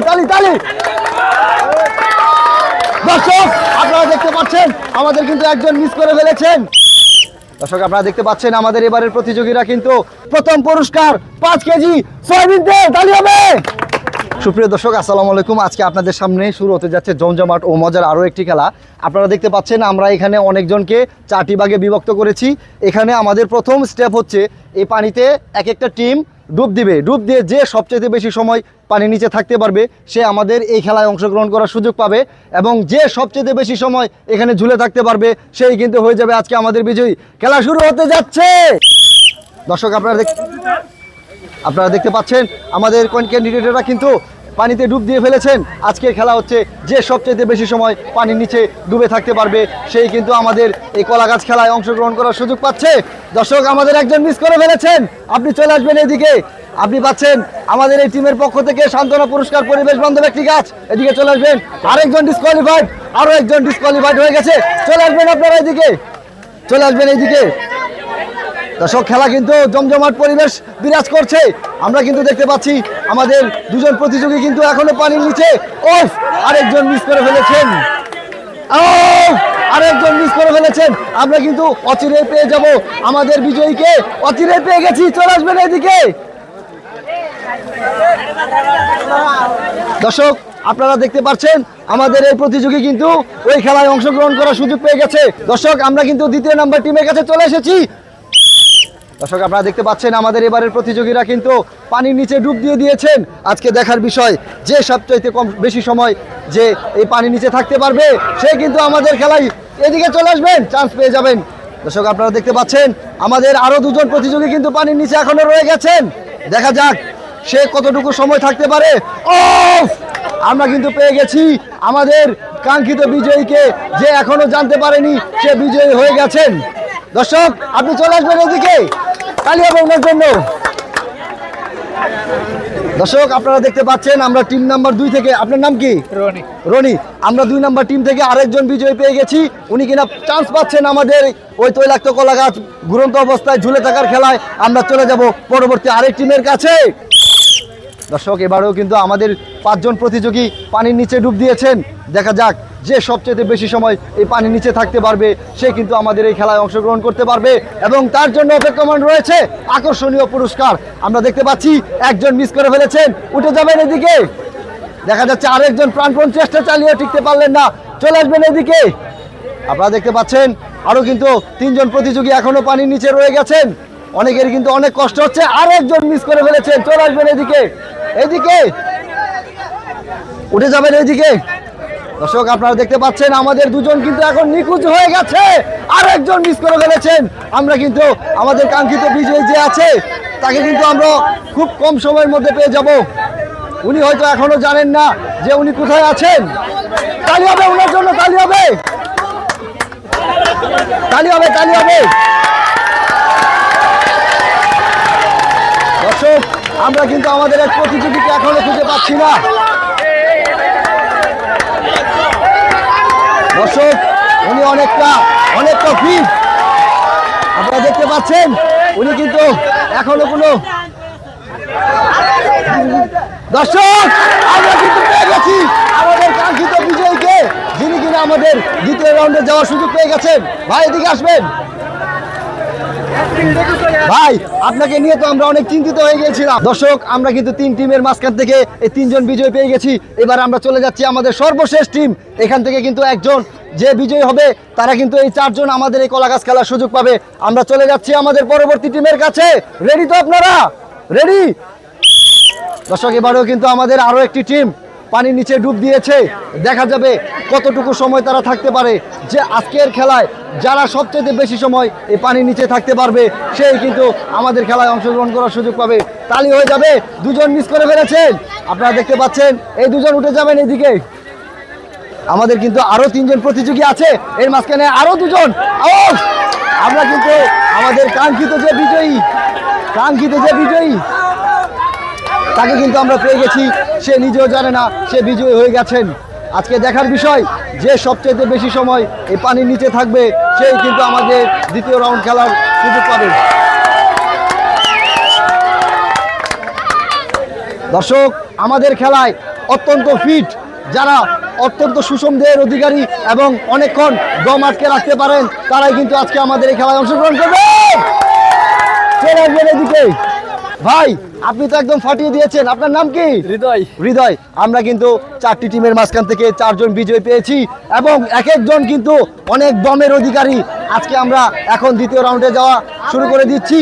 তালি তালি। দর্শক আপনারা দেখতে পাচ্ছেন আমাদের কিন্তু একজন মিস করে ফেলেছেন। দর্শক আপনারা দেখতে পাচ্ছেন আমাদের এবারের প্রতিযোগীরা কিন্তু প্রথম পুরস্কার 5 কেজি সয়াবিন তেল। তালি হবে। সুপ্রিয় দর্শক আসসালামু আলাইকুম। আজকে আপনাদের সামনে শুরু হতে যাচ্ছে জমজমাট ও মজার আরও একটি খেলা। আপনারা দেখতে পাচ্ছেন আমরা এখানে অনেকজনকে 4টি ভাগে বিভক্ত করেছি। এখানে আমাদের প্রথম স্টেপ হচ্ছে এই পানিতে এক একটা টিম ডুব দিবে। ডুব দিয়ে যে সবচেয়ে বেশি সময় পানির নিচে থাকতে পারবে সে আমাদের এই খেলায় অংশগ্রহণ করার সুযোগ পাবে, এবং যে সবচেয়ে বেশি সময় এখানে ঝুলে থাকতে পারবে সেই কিন্তু হয়ে যাবে আজকে আমাদের বিজয়ী। খেলা শুরু হতে যাচ্ছে। দর্শক আপনারা দেখতে পাচ্ছেন আমাদের ক্যান্ডিডেটরা কিন্তু পানিতে ডুব দিয়ে ফেলেছেন। আজকের খেলা হচ্ছে যে সবচেয়ে বেশি সময় পানির নিচে ডুবে থাকতে পারবে সেই কিন্তু আমাদের এই কলাগাছ খেলায় অংশগ্রহণ করার সুযোগ পাচ্ছে। দর্শক আমাদের একজন মিস করে ফেলেছেন, আপনি চলে আসবেন এদিকে। আপনি পাচ্ছেন আমাদের এই টিমের পক্ষ থেকে সান্ত্বনা পুরস্কার, পরিবেশ বান্ধব একটি গাছ। এদিকে চলে আসবেন। আরেকজন ডিসকোয়ালিফাইড, আরো একজন ডিসকোয়ালিফাইড হয়ে গেছে। চলে আসবেন আপনারা এদিকে, চলে আসবেন এইদিকে। দর্শক খেলা কিন্তু জমজমাট পরিবেশ বিরাজ করছে। আমরা কিন্তু দেখতে পাচ্ছি আমাদের দুজন প্রতিযোগী কিন্তু এখনো পানির নিচে। ওফ, আরেকজন মিস করে ফেলেছেন। আরেকজন মিস করে ফেলেছেন। আমরা কিন্তু অচিরে পেয়ে যাব আমাদের বিজয়ীকে। অচিরে পেয়ে গেছি, চলে আসবেন এদিকে। দর্শক আপনারা দেখতে পাচ্ছেন আমাদের এই প্রতিযোগী কিন্তু ওই খেলায় অংশগ্রহণ করার সুযোগ পেয়ে গেছে। দর্শক আমরা কিন্তু দ্বিতীয় নাম্বার টিমের কাছে চলে এসেছি। দর্শক আপনারা দেখতে পাচ্ছেন আমাদের এবারের প্রতিযোগীরা কিন্তু পানির নিচে ডুব দিয়ে দিয়েছেন। আজকে দেখার বিষয় যে সবচাইতে বেশি সময় যে এই পানির নিচে থাকতে পারবে সে কিন্তু আমাদের খেলায় এদিকে চলে আসবেন, চান্স পেয়ে যাবেন। দর্শক আপনারা দেখতে পাচ্ছেন আমাদের আরো দুজন প্রতিযোগী কিন্তু পানির নিচে এখনো রয়ে গেছেন। দেখা যাক সে কতটুকু সময় থাকতে পারে। আমরা কিন্তু পেয়ে গেছি আমাদের কাঙ্ক্ষিত বিজয়ীকে, যে এখনো জানতে পারেনি সে বিজয়ী হয়ে গেছেন। দর্শক আপনি চলে আসবেন এদিকে, তালি হবে ওনার জন্য। দর্শক আপনারা দেখতে পাচ্ছেন আমরা টিম নাম্বার 2 থেকে, আপনার নাম কি? রনি। আমরা 2 নাম্বার টিম থেকে আরেকজন বিজয়ী পেয়ে গেছি। উনি কিনা চান্স পাচ্ছেন আমাদের ওই তৈলাক্ত কলা গাছ ঘুরন্ত অবস্থায় ঝুলে থাকার খেলায়। আমরা চলে যাব পরবর্তী আরেক টিমের কাছে। দর্শক এবারেও কিন্তু আমাদের 5 জন প্রতিযোগী পানির নিচে ডুব দিয়েছেন। দেখা যাক যে সবচেয়ে বেশি সময় এই পানির নিচে থাকতে পারবে সে কিন্তু আমাদের এই খেলায় অংশগ্রহণ করতে পারবে, এবং তার জন্য অপেক্ষমান রয়েছে আকর্ষণীয় পুরস্কার। আমরা দেখতে পাচ্ছি একজন মিস করে ফেলেছেন, উঠে যাবেন এদিকে। দেখা যাচ্ছে আরেকজন প্রাণপণ চেষ্টা চালিয়ে টিকতে পারলেন না, চলে আসবেন এদিকে। আপনারা দেখতে পাচ্ছেন আরো কিন্তু 3 জন প্রতিযোগী এখনো পানির নিচে রয়ে গেছেন। অনেকের কিন্তু অনেক কষ্ট হচ্ছে। আরেকজন মিস করে ফেলেছেন, চলে আসবেন এদিকে। এইদিকে উঠে যাবেন এইদিকে। দর্শক আপনারা দেখতে পাচ্ছেন আমাদের 2 জন কিন্তু এখন নিখোঁজ হয়ে গেছে। আরেকজন মিস করে ফেলেছেন। আমরা কিন্তু আমাদের কাঙ্ক্ষিত বিজয়ী যে আছে তাকে কিন্তু আমরা খুব কম সময়ের মধ্যে পেয়ে যাব। উনি হয়তো এখনো জানেন না যে উনি কোথায় আছেন। তালি হবে ওনার জন্য, তালি হবে, তালি হবে, তালি হবে। দর্শক আমরা কিন্তু আমাদের এক প্রতিযোগীকে এখনো খুঁজে পাচ্ছি না। দর্শক উনি অনেকটা ফিট, আপনারা দেখতে পাচ্ছেন। উনি কিন্তু এখনো কোনো। দর্শক আমরা কিন্তু পেয়ে গেছি আমাদের কাঙ্ক্ষিত বিজয়ীকে, যিনি কিনা আমাদের দ্বিতীয় রাউন্ডে যাওয়ার সুযোগ পেয়ে গেছেন। ভাই এদিকে আসবেন। ভাই আপনাকে নিয়ে তো আমরা অনেক চিন্তিত হয়ে গিয়েছিলাম। দর্শক আমরা কিন্তু 3 টিমের মাঝখান থেকে এই 3 জন বিজয়ী পেয়ে গেছি। এবার আমরা চলে যাচ্ছি আমাদের সর্বশেষ টিম। এখান থেকে কিন্তু একজন যে বিজয়ী হবে তারা কিন্তু এই 4 জন আমাদের এই কলাগাছ খেলার সুযোগ পাবে। আমরা চলে যাচ্ছি আমাদের পরবর্তী টিমের কাছে। রেডি তো আপনারা? রেডি? দর্শক এবারেও কিন্তু আমাদের আরো একটি টিম পানির নিচে ডুব দিয়েছে। দেখা যাবে কতটুকু সময় তারা থাকতে পারে। যে আজকের খেলায় যারা সবচেয়ে বেশি সময় এই পানির নিচে থাকতে পারবে সেই কিন্তু আমাদের খেলায় অংশগ্রহণ করার সুযোগ পাবে। তালি হয়ে যাবে। 2 জন মিস করে ফেলেছেন, আপনারা দেখতে পাচ্ছেন। এই 2 জন উঠে যাবেন এইদিকে। আমাদের কিন্তু আরো 3 জন প্রতিযোগী আছে, এর মাঝখানে আরো 2 জন। আমরা কিন্তু আমাদের কাঙ্ক্ষিত যে বিজয়ী তাকে কিন্তু আমরা পেয়ে গেছি। সে নিজেও জানে না সে বিজয়ী হয়ে গেছেন। আজকে দেখার বিষয় যে সবচেয়ে বেশি সময় এই পানির নিচে থাকবে সেই কিন্তু আমাদের দ্বিতীয় রাউন্ড খেলার সুযোগ পাবে। দর্শক আমাদের খেলায় অত্যন্ত ফিট, যারা অত্যন্ত সুষম দেহের অধিকারী এবং অনেকক্ষণ দম আটকে রাখতে পারেন, তারাই কিন্তু আজকে আমাদের এই খেলায় অংশগ্রহণ করবে। চলে আসবেন এদিকে। ভাই, আপনি তো একদম ফাটিয়ে দিয়েছেন। আপনার নাম কি? হৃদয়। হৃদয়। আমরা কিন্তু 4টি টিমের মাঝখান থেকে 4 জন বিজয় পেয়েছি এবং এক একজন কিন্তু অনেক দমের অধিকারী। আজকে আমরা এখন দ্বিতীয় রাউন্ডে যাওয়া শুরু করে দিচ্ছি।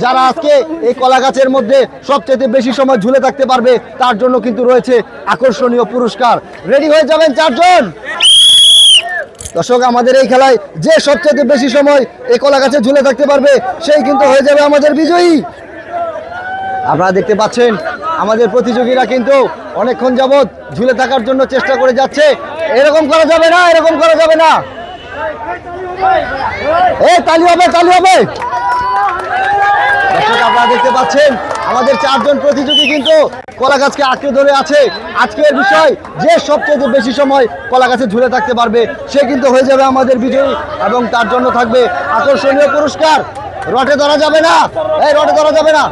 যারা আজকে এই কলা গাছের মধ্যে সবচেয়ে বেশি সময় ঝুলে থাকতে পারবে, তার জন্য কিন্তু রয়েছে আকর্ষণীয় পুরস্কার। রেডি হয়ে যাবেন 4 জন। দর্শক, আমাদের এই খেলায় যে সবচেয়ে বেশি সময় এই কলা গাছে ঝুলে থাকতে পারবে, সেই কিন্তু হয়ে যাবে আমাদের বিজয়ী। আপনারা দেখতে পাচ্ছেন আমাদের প্রতিযোগীরা কিন্তু অনেকক্ষণ যাবৎ ঝুলে থাকার জন্য চেষ্টা করে যাচ্ছে। এরকম করা যাবে না, এরকম করা যাবে না। এই তালি হবে, তালি হবে। দর্শক, আপনারা দেখতে পাচ্ছেন আমাদের 4 জন প্রতিযোগী কিন্তু কলা গাছকে আঁকড়ে ধরে আছে। আজকের বিষয়, যে সবচেয়ে বেশি সময় কলা গাছে ঝুলে থাকতে পারবে, সে কিন্তু হয়ে যাবে আমাদের বিজয়ী এবং তার জন্য থাকবে আকর্ষণীয় পুরস্কার। রটে ধরা যাবে না, এই রটে ধরা যাবে না।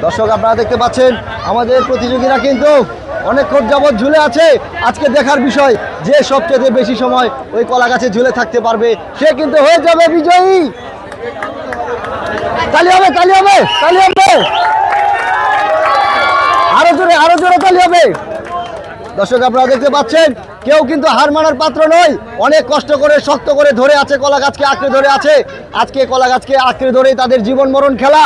দর্শক, আপনারা দেখতে পাচ্ছেন আমাদের প্রতিযোগীরা কিন্তু অনেকক্ষণ যাবৎ ঝুলে আছে। আজকে দেখার বিষয়, যে সবচেয়ে বেশি সময় ওই কলা গাছে ঝুলে থাকতে পারবে, সে কিন্তু হয়ে যাবে বিজয়ী। তালি হবে, তালি হবে, তালি হবে। আরো জোরে, আরো জোরে তালি হবে। দর্শক, আপনারা দেখতে পাচ্ছেন কেউ কিন্তু হার মানার পাত্র নয়। অনেক কষ্ট করে, শক্ত করে ধরে আছে কলা গাছকে, আঁকড়ে ধরে আছে। আজকে কলা গাছকে আঁকড়ে ধরেই তাদের জীবন মরণ খেলা,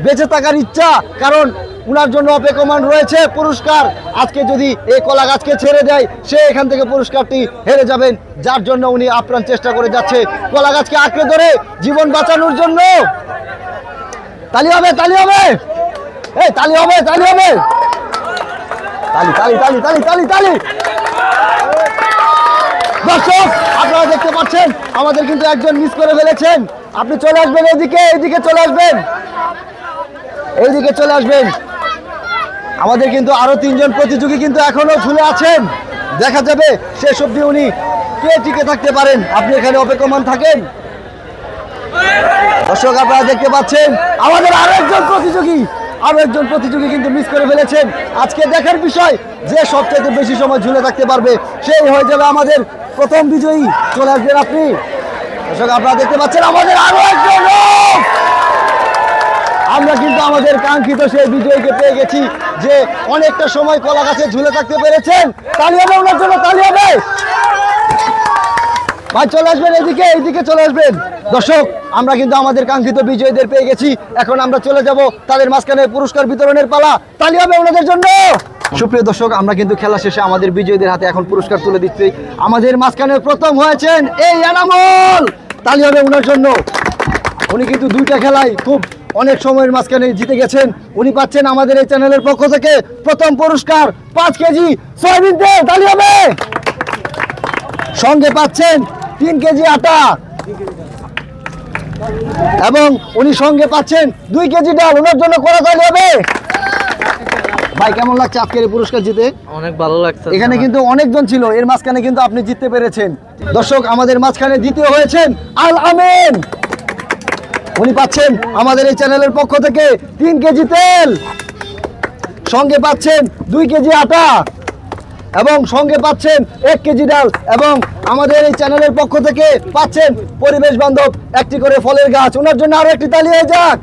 বেঁচে থাকার ইচ্ছা, কারণ উনার জন্য অপেক্ষমান রয়েছে পুরস্কার। আজকে যদি এই কলা গাছকে ছেড়ে দেয়, সে এখান থেকে পুরস্কারটি হেরে যাবেন, যার জন্য উনি আপ্রাণ চেষ্টা করে যাচ্ছে কলা গাছকে আঁকড়ে ধরে জীবন বাঁচানোর জন্য। তালি হবে, তালি হবে, এই তালি হবে, তালি হবে, তালি তালি তালি তালি তালি তালি। দর্শক, আপনারা দেখতে পাচ্ছেন আমাদের কিন্তু একজন মিস করে ফেলেছেন। আপনি চলে আসবেন এদিকে, এইদিকে চলে আসবেন, এইদিকে চলে আসবেন। আমাদের কিন্তু আরো 3 জন প্রতিযোগী কিন্তু এখনো ঝুলে আছেন। দেখা যাবে শেষ অবধি উনি কে টিকে থাকতে পারেন। আপনি এখানে অপেক্ষমান থাকেন। দর্শক, আপনারা দেখতে পাচ্ছেন আমাদের আরো একজন প্রতিযোগী কিন্তু মিস করে ফেলেছেন। আজকে দেখার বিষয়, যে সবচেয়ে বেশি সময় ঝুলে থাকতে পারবে, সেই হয়ে যাবে আমাদের প্রথম বিজয়ী। চলে আসবেন আপনি। দর্শক, আপনারা দেখতে পাচ্ছেন আমাদের আরো একজন লোক। আমরা কিন্তু আমাদের কাঙ্ক্ষিত সেই বিজয়ীকে পেয়ে গেছি, যে অনেকটা সময় কলা গাছে ঝুলে থাকতে পেরেছেন। তালি হবে ওনার জন্য, তালি হবে। ভাই, চলে আসবেন এদিকে, এইদিকে চলে আসবেন। দর্শক, আমরা কিন্তু আমাদের কাঙ্ক্ষিত বিজয়ীদের পেয়ে গেছি। এখন আমরা চলে যাব তাদের মাঝখানে পুরস্কার বিতরণের পালা। তালি হবে ওনাদের জন্য। সুপ্রিয় দর্শক, আমরা কিন্তু খেলা শেষে আমাদের বিজয়ীদের হাতে এখন পুরস্কার তুলে দিচ্ছি। আমাদের মাঝখানে প্রথম হয়েছেন এই এনামুল। তালি হবে ওনার জন্য। উনি কিন্তু 2টা খেলায় খুব অনেক সময়ের মাঝখানে জিতে গেছেন। উনি পাচ্ছেন আমাদের এই চ্যানেলের পক্ষ থেকে প্রথম পুরস্কার 5 কেজি সয়াবিন তেল। তালি হবে। সঙ্গে পাচ্ছেন 3 কেজি আটা এবং উনি সঙ্গে পাচ্ছেন 2 কেজি ডাল। ওনার জন্য করা তালি হবে। ভাই, কেমন লাগছে আজকের এই পুরস্কার জিতে? অনেক ভালো লাগছে। এখানে কিন্তু অনেকজন ছিল, এর মাঝখানে কিন্তু আপনি জিততে পেরেছেন। দর্শক, আমাদের মাঝখানে দ্বিতীয় হয়েছেন আল আমিন। উনি পাচ্ছেন আমাদের এই চ্যানেলের পক্ষ থেকে 3 কেজি তেল, সঙ্গে পাচ্ছেন 2 কেজি আটা এবং সঙ্গে পাচ্ছেন 1 কেজি ডাল এবং আমাদের এই চ্যানেলের পক্ষ থেকে পাচ্ছেন পরিবেশ বান্ধব একটি করে ফলের গাছ। ওনার জন্য আরো একটি তালি হয়ে যাক।